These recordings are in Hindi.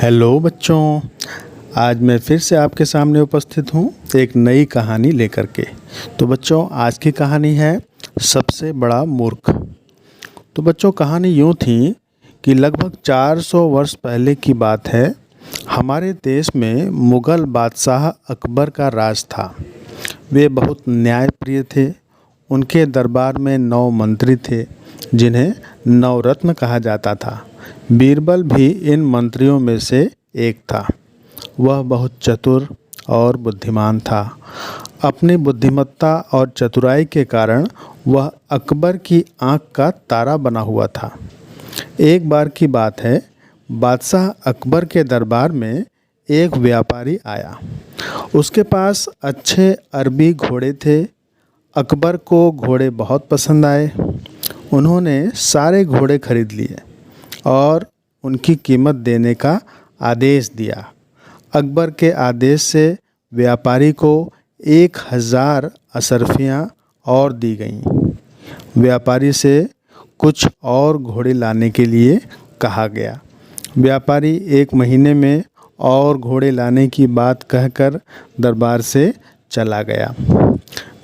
हेलो बच्चों, आज मैं फिर से आपके सामने उपस्थित हूँ एक नई कहानी लेकर के। तो बच्चों, आज की कहानी है सबसे बड़ा मूर्ख। तो बच्चों, कहानी यूँ थी कि लगभग 400 वर्ष पहले की बात है। हमारे देश में मुग़ल बादशाह अकबर का राज था। वे बहुत न्यायप्रिय थे। उनके दरबार में 9 मंत्री थे जिन्हें नवरत्न कहा जाता था। बीरबल भी इन मंत्रियों में से एक था। वह बहुत चतुर और बुद्धिमान था। अपनी बुद्धिमत्ता और चतुराई के कारण वह अकबर की आंख का तारा बना हुआ था। एक बार की बात है, बादशाह अकबर के दरबार में एक व्यापारी आया। उसके पास अच्छे अरबी घोड़े थे। अकबर को घोड़े बहुत पसंद आए। उन्होंने सारे घोड़े खरीद लिए और उनकी कीमत देने का आदेश दिया। अकबर के आदेश से व्यापारी को 1000 अशर्फियाँ और दी गईं। व्यापारी से कुछ और घोड़े लाने के लिए कहा गया। व्यापारी 1 महीने में और घोड़े लाने की बात कहकर दरबार से चला गया।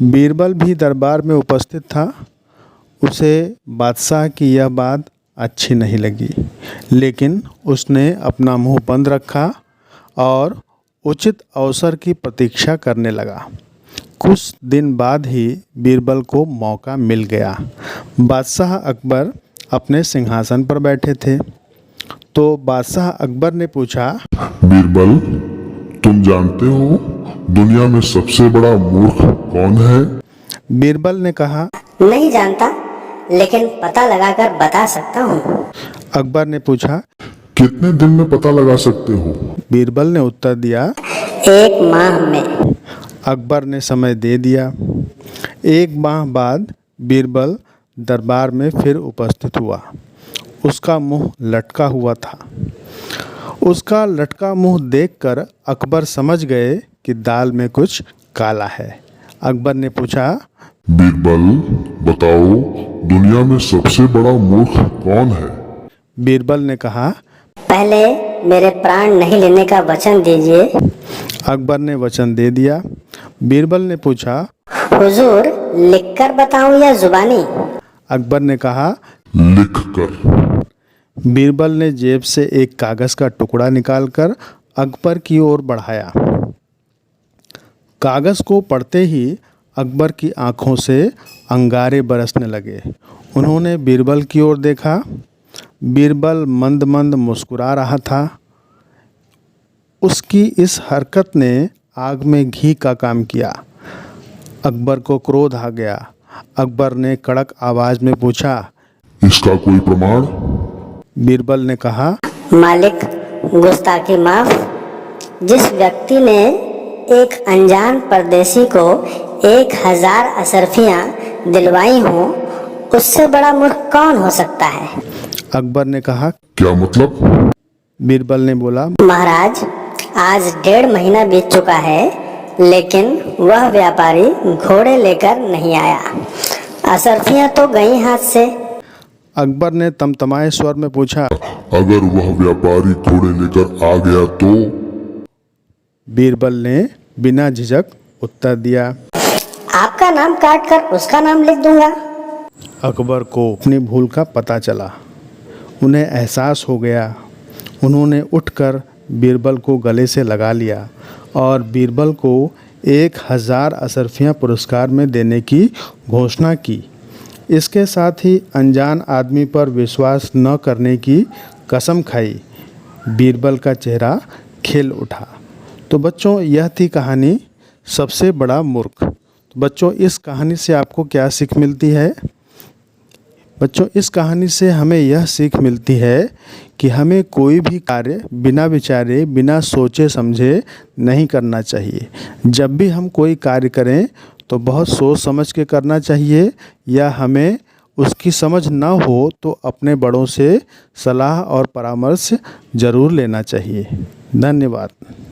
बीरबल भी दरबार में उपस्थित था। उसे बादशाह की यह बात अच्छी नहीं लगी, लेकिन उसने अपना मुंह बंद रखा और उचित अवसर की प्रतीक्षा करने लगा। कुछ दिन बाद ही बीरबल को मौका मिल गया। बादशाह अकबर अपने सिंहासन पर बैठे थे। तो बादशाह अकबर ने पूछा, बीरबल, तुम जानते हो दुनिया में सबसे बड़ा मूर्ख कौन है? बीरबल ने कहा, नहीं जानता, लेकिन पता लगाकर बता सकता हूँ। अकबर ने पूछा, कितने दिन में पता लगा सकते हो? बीरबल ने उत्तर दिया, 1 माह में। अकबर ने समय दे दिया। 1 माह बाद बीरबल दरबार में फिर उपस्थित हुआ। उसका मुंह लटका हुआ था। उसका लटका मुंह देखकर अकबर समझ गए कि दाल में कुछ काला है। अकबर ने पूछा, बीरबल, बताओ दुनिया में सबसे बड़ा मूर्ख कौन है? बीरबल ने कहा, पहले मेरे प्राण नहीं लेने का वचन दीजिए। अकबर ने वचन दे दिया। बीरबल ने पूछा, हुजूर, लिखकर बताऊं या जुबानी? अकबर ने कहा, लिख कर। बीरबल ने जेब से एक कागज़ का टुकड़ा निकालकर अकबर की ओर बढ़ाया। कागज़ को पढ़ते ही अकबर की आंखों से अंगारे बरसने लगे। उन्होंने बीरबल की ओर देखा। बीरबल मंद मंद मुस्कुरा रहा था। उसकी इस हरकत ने आग में घी का काम किया। अकबर को क्रोध आ गया। अकबर ने कड़क आवाज़ में पूछा, इसका कोई प्रमाण? बीरबल ने कहा, मालिक, गुस्ताखी माफ। जिस व्यक्ति ने एक अनजान परदेसी को 1000 अशर्फियाँ दिलवाई हों, उससे बड़ा मूर्ख कौन हो सकता है? अकबर ने कहा, क्या मतलब? बीरबल ने बोला, महाराज, आज 1.5 महीना बीत चुका है, लेकिन वह व्यापारी घोड़े लेकर नहीं आया। अशर्फियाँ तो गई हाथ से। अकबर ने तमतमाए स्वर में पूछा, अगर वह व्यापारी घोड़े लेकर आ गया तो? बीरबल ने बिना झिझक उत्तर दिया, आपका नाम काट कर उसका नाम लिख दूंगा। अकबर को अपनी भूल का पता चला। उन्हें एहसास हो गया। उन्होंने उठकर बीरबल को गले से लगा लिया और बीरबल को 1000 अशर्फियाँ पुरस्कार में देने की घोषणा की। इसके साथ ही अनजान आदमी पर विश्वास न करने की कसम खाई। बीरबल का चेहरा खिल उठा। तो बच्चों, यह थी कहानी सबसे बड़ा मूर्ख। तो बच्चों, इस कहानी से आपको क्या सीख मिलती है? बच्चों, इस कहानी से हमें यह सीख मिलती है कि हमें कोई भी कार्य बिना विचारे, बिना सोचे समझे नहीं करना चाहिए। जब भी हम कोई कार्य करें तो बहुत सोच समझ के करना चाहिए, या हमें उसकी समझ ना हो तो अपने बड़ों से सलाह और परामर्श ज़रूर लेना चाहिए। धन्यवाद।